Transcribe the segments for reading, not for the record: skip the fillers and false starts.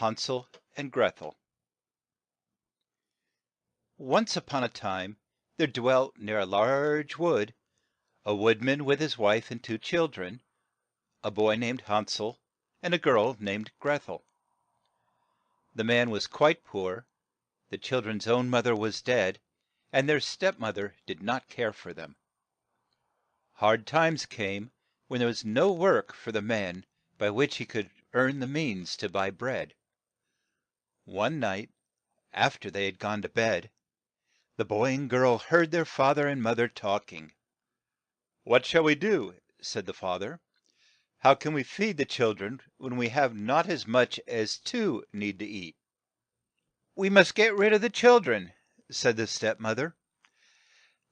Hansel and Gretel. Once upon a time there dwelt near a large wood a woodman with his wife and two children, a boy named Hansel and a girl named Grethel. The man was quite poor, the children's own moth er was dead, and their step moth er did not care for them. Hard times came when there was no work for the man by which he could earn the means to buy bread. One night, af ter they had gone to bed, the boy and girl heard their fa ther and moth er talk ing. "What shall we do?" said the fa ther. "How can we feed the chil dren when we have not as much as two need to eat?" "We must get rid of the chil dren," said the step moth er.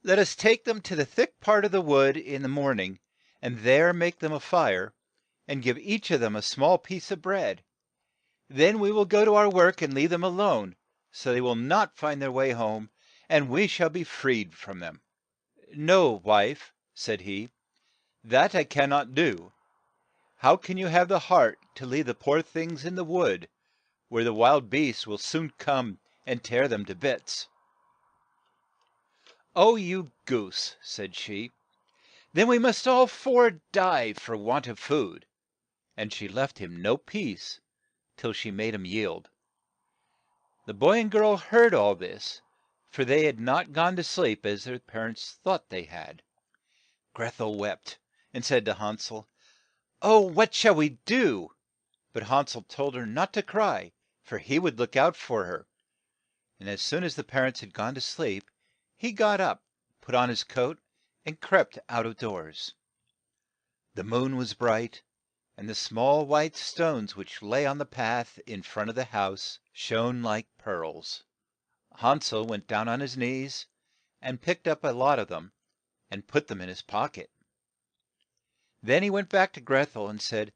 "Let us take them to the thick part of the wood in the morn ing, and there make them a fire, and give each of them a small piece of bread. Then we will go to our work and leave them a lone, so they will not find their way home, and we shall be freed from them." "No, wife," said he, "that I can not do. How can you have the heart to leave the poor things in the wood, where the wild beasts will soon come and tear them to bits?" "Oh, you goose," said she, "then we must all four die for want of food." And she left him no peace till she made him yield. The boy and girl heard all this, for they had not gone to sleep as their par ents thought they had. Greth el wept, and said to Hansel, "Oh, what shall we do?" But Hansel told her not to cry, for he would look out for her. And as soon as the par ents had gone to sleep, he got up, put on his coat, and crept out of doors. The moon was bright, and the small white stones which lay on the path in front of the house shone like pearls. Hansel went down on his knees, and picked up a lot of them, and put them in his pock et. Then he went back to Grethel and said,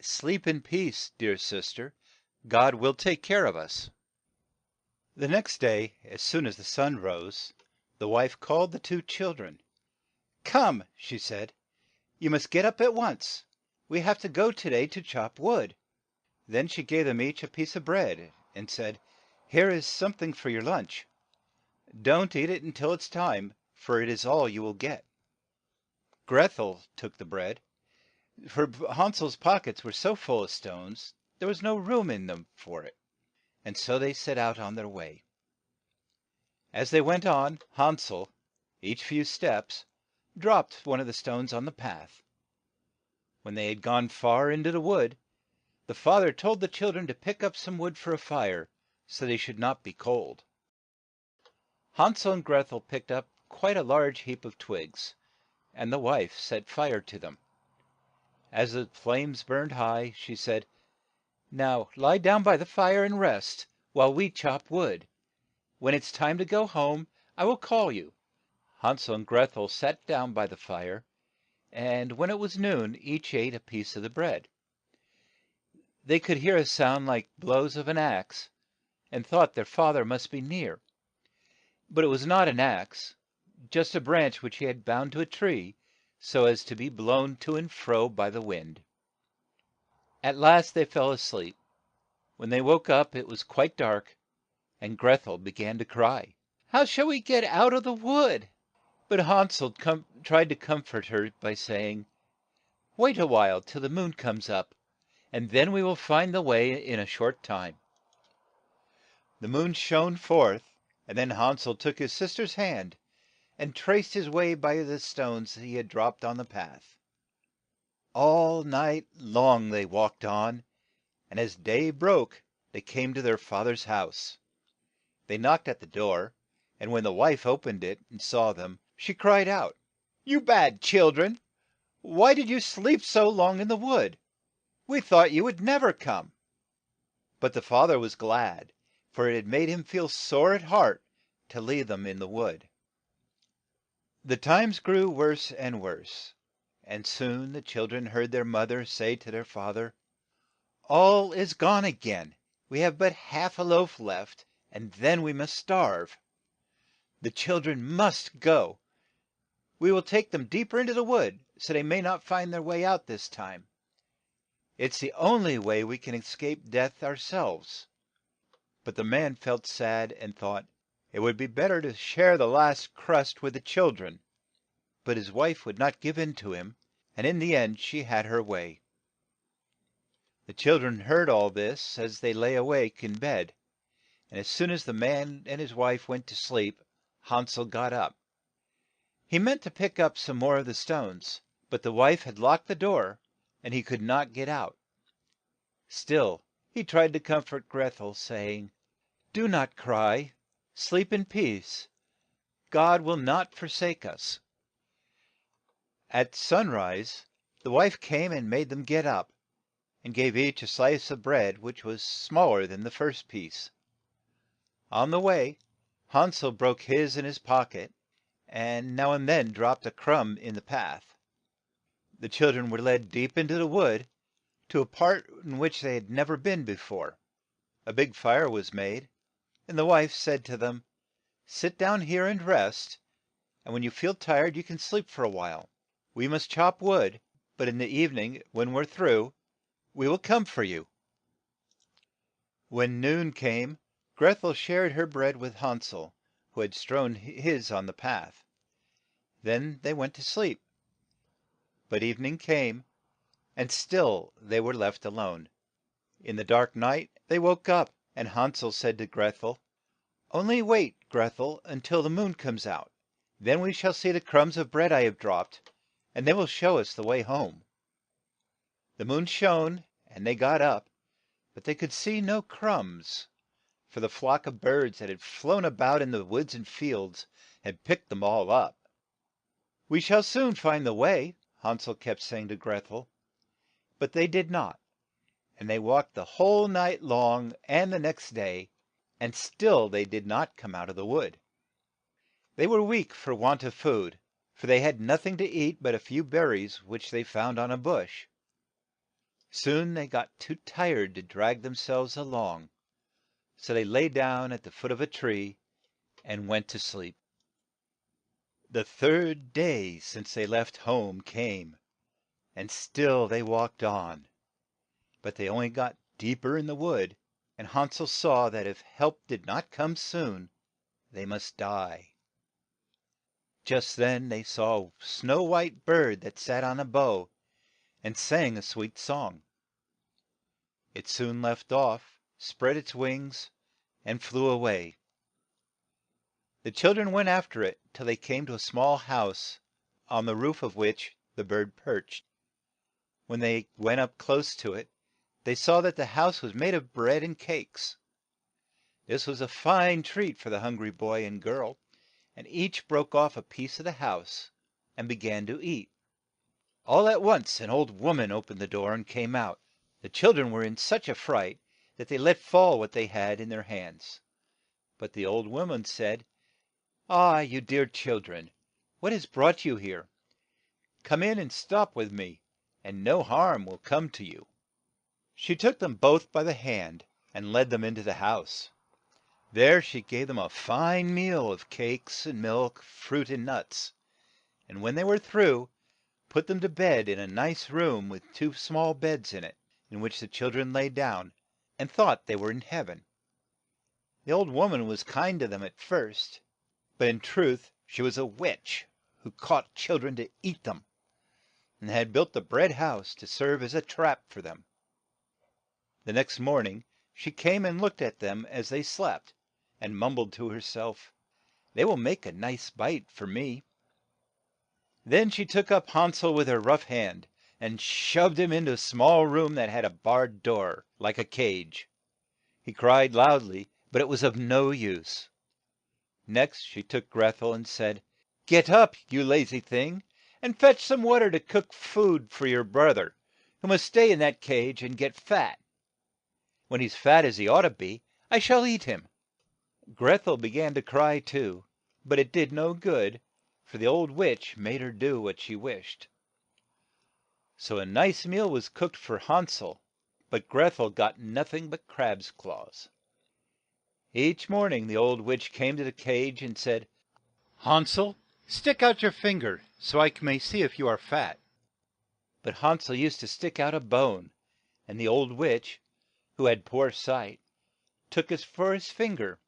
"Sleep in peace, dear sis ter. God will take care of us." The next day, as soon as the sun rose, the wife called the two chil dren. "Come," she said, "you must get up at once. We have to go to day to chop wood." Then she gave them each a piece of bread, and said, "Here is some thing for your lunch. Don't eat it till it is time, for it is all you will get." Grethel took the bread, for Hansel's pock ets were so full of stones there was no room in them for it, and so they set out on their way. As they went on, Hansel, each few steps, dropped one of the stones on the path. When they had gone far in to the wood, the fa ther told the chil dren to pick up some wood for a fire, so they should not be cold. Hansel and Grethel picked up quite a large heap of twigs, and the wife set fire to them. As the flames burned high, she said, "Now lie down by the fire and rest, while we chop wood. When it is time to go home, I will call you." Hansel and Grethel sat down by the fire, and when it was noon each ate a piece of the bread. They could hear a sound like blows of an axe, and thought their fa ther must be near. But it was not an axe, just a branch which he had bound to a tree, so as to be blown to and fro by the wind. At last they fell a sleep. When they woke up it was quite dark, and Grethel be gan to cry. "How shall we get out of the wood?" But Hansel tried to com fort her by saying, "Wait a while till the moon comes up, and then we will find the way in a short time." The moon shone forth, and then Hansel took his sis ter's hand, and traced his way by the stones he had dropped on the path. All night long they walked on, and as day broke they came to their fa ther's house. They knocked at the door, and when the wife o pened it and saw them, she cried out, "You bad chil dren, why did you sleep so long in the wood? We thought you would nev er come." But the fa ther was glad, for it had made him feel sore at heart to leave them in the wood. The times grew worse and worse, and soon the chil dren heard their moth er say to their fa ther, "All is gone a gain. We have but half a loaf left, and then we must starve. The chil dren must go. We will take them deep er in to the wood, so they may not find their way out this time." It's the only way we can escape death our selves." But the man felt sad, and thought it would be bet ter to share the last crust with the chil dren. But his wife would not give in to him, and in the end she had her way. The chil dren heard all this as they lay a wake in bed, and as soon as the man and his wife went to sleep, Han sel got up. He meant to pick up some more of the stones, but the wife had locked the door, and he could not get out. Still he tried to com fort Greth el, say ing, "Do not cry. Sleep in peace. God will not for sake us." At sun rise the wife came and made them get up, and gave each a slice of bread which was small er than the first piece. On the way Han sel broke his in his pock et, and now and then dropped a crumb in the path. The chil dren were led deep in to the wood, to a part in which they had nev er been be fore. A big fire was made, and the wife said to them, "Sit down here and rest, and when you feel tired you can sleep for a while. We must chop wood, but in the eve ning, when we are through, we will come for you." When noon came, Greth el shared her bread with Han sel, who had strewn his on the path. Then they went to sleep. But eve ning came, and still they were left a lone. In the dark night they woke up, and Han sel said to Greth el, "On ly wait, Greth el, till the moon comes out. Then we shall see the crumbs of bread I have dropped, and they will show us the way home." The moon shone, and they got up, but they could see no crumbs, for the flock of birds that had flown a bout in the woods and fields had picked them all up. "We shall soon find the way," Han sel kept say ing to Greth el. But they did not, and they walked the whole night long and the next day, and still they did not come out of the wood. They were weak for want of food, for they had noth ing to eat but a few ber ries which they found on a bush. Soon they got too tired to drag them selves a long, so they lay down at the foot of a tree and went to sleep. The third day since they left home came, and still they walked on, but they on ly got deep er in the wood, and Han sel saw that if help did not come soon, they must die. Just then they saw a snow white bird that sat on a bough, and sang a sweet song. It soon left off, spread its wings, and flew a way. The chil dren went af ter it till they came to a small house, on the roof of which the bird perched. When they went up close to it, they saw that the house was made of bread and cakes. This was a fine treat for the hun gry boy and girl, and each broke off a piece of the house, and be gan to eat. All at once an old wom an o pened the door and came out. The chil dren were in such a fright that they let fall what they had in their hands. But the old wom an said, "Ah, you dear chil dren, what has brought you here? Come in and stop with me, and no harm will come to you." She took them both by the hand, and led them in to the house. There she gave them a fine meal of cakes and milk, fruit and nuts, and when they were through, put them to bed in a nice room with two small beds in it, in which the chil dren lay down, and thought they were in heav en. The old wom an was kind to them at first, but in truth she was a witch who caught chil dren to eat them, and had built the bread house to serve as a trap for them. The next morn ing she came and looked at them as they slept, and mum bled to her self, "They will make a nice bite for me." Then she took up Han sel with her rough hand, and shoved him in to a small room that had a barred door, like a cage. He cried loud ly, but it was of no use. Next she took Greth el and said, "Get up, you la zy thing, and fetch some wa ter to cook food for your broth er, who must stay in that cage and get fat. When he's fat as he ought to be, I shall eat him." Greth el be gan to cry too, but it did no good, for the old witch made her do what she wished. So a nice meal was cooked for Han sel, but Greth el got noth ing but crab's claws. Each morn ing the old witch came to the cage and said, "Han sel, stick out your finger, so I may see if you are fat." But Han sel used to stick out a bone, And the old witch, who had poor sight, took it for his finger,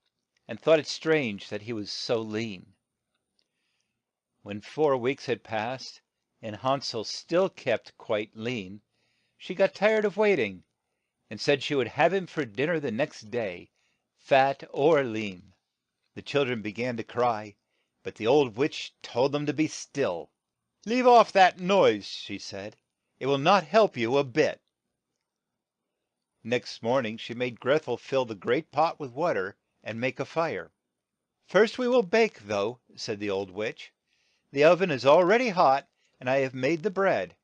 and thought it strange that he was so lean. When 4 weeks had passed, and Hansel still kept quite lean, she got tired of wait ing, and said she would have him for din ner the next day, fat or lean. The chil dren be gan to cry, but the old witch told them to be still. "Leave off that noise," she said. "It will not help you a bit." Next morn ing she made Greth el fill the great pot with wa ter, and make a fire. "First we will bake, though," said the old witch. "The ov en is al read y hot, and I have made the bread."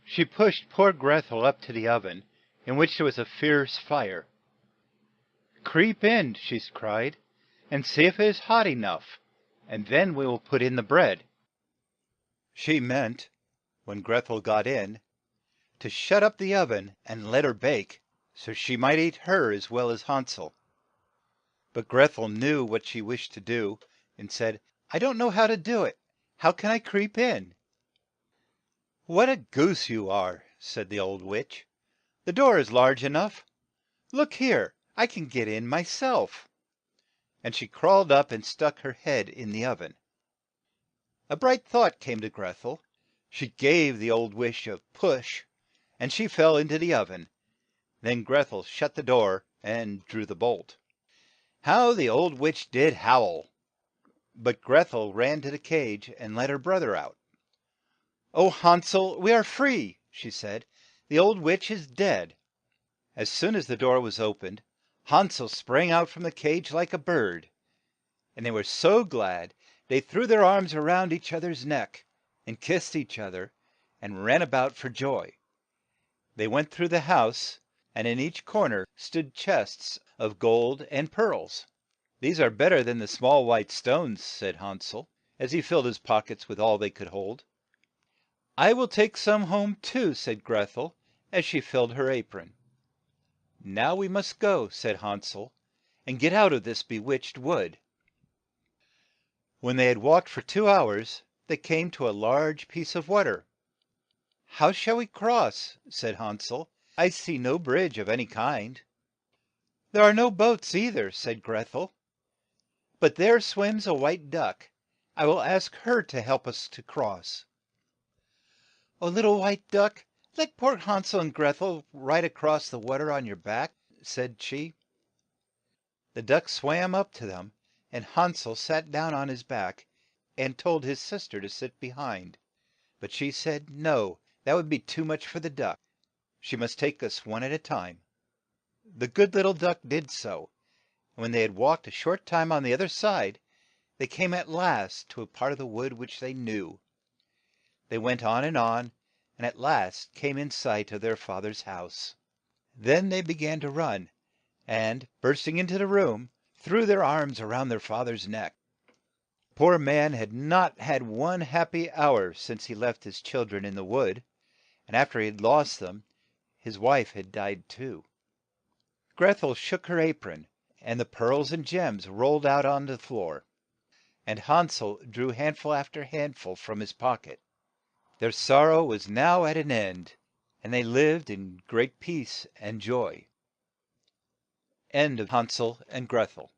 She pushed poor Greth el up to the ov en, in which there was a fierce fire. "Creep in," she cried, "and see if it is hot e nough, and then we will put in the bread." She meant, when Greth el got in, to shut up the oven and let her bake, so she might eat her as well as Hansel. But Greth el knew what she wished to do, and said, "I don't know how to do it. How can I creep in?" "What a goose you are!" said the old witch. "The door is large e nough. Look here, I can get in my self." And she crawled up and stuck her head in the ov en. A bright thought came to Greth el. She gave the old witch a push, and she fell in to the oven. Then Greth el shut the door and drew the bolt. How the old witch did howl! But Greth el ran to the cage and let her broth er out. "Oh, Hansel, we are free!" she said. "The old witch is dead." As soon as the door was o pened, Hansel sprang out from the cage like a bird, and they were so glad they threw their arms round each other's neck, and kissed each other, and ran a bout for joy. They went through the house, and in each cor ner stood chests of gold and pearls. "These are bet ter than the small white stones," said Hansel, as he filled his pock ets with all they could hold. "I will take some home too," said Greth el, as she filled her a pron. "Now we must go," said Hansel, "and get out of this be witched wood." When they had walked for 2 hours, they came to a large piece of wa ter. "How shall we cross?" said Hansel. "I see no bridge of any kind." "There are no boats e ither," said Greth el. "But there swims a white duck. I will ask her to help us to cross." "Oh, lit tle white duck, let poor Hansel and Greth el ride a cross the wa ter on your back," said she. The duck swam up to them, and Hansel sat down on his back, and told his sis ter to sit be hind. But she said, "No, that would be too much for the duck. She must take us one at a time." The good lit tle duck did so, and when they had walked a short time on the oth er side, they came at last to a part of the wood which they knew. They went on, and at last came in sight of their fa ther's house. Then they be gan to run, and, burst ing in to the room, threw their arms round their fa ther's neck. The poor man had not had one hap py hour since he left his chil dren in the wood, and af ter he had lost them, his wife had died too. Greth el shook her a pron, and the pearls and gems rolled out on the floor, and Hansel drew hand ful af ter hand ful from his pock et. Their sor row was now at an end, and they lived in great peace and joy. End of Hansel and Greth el.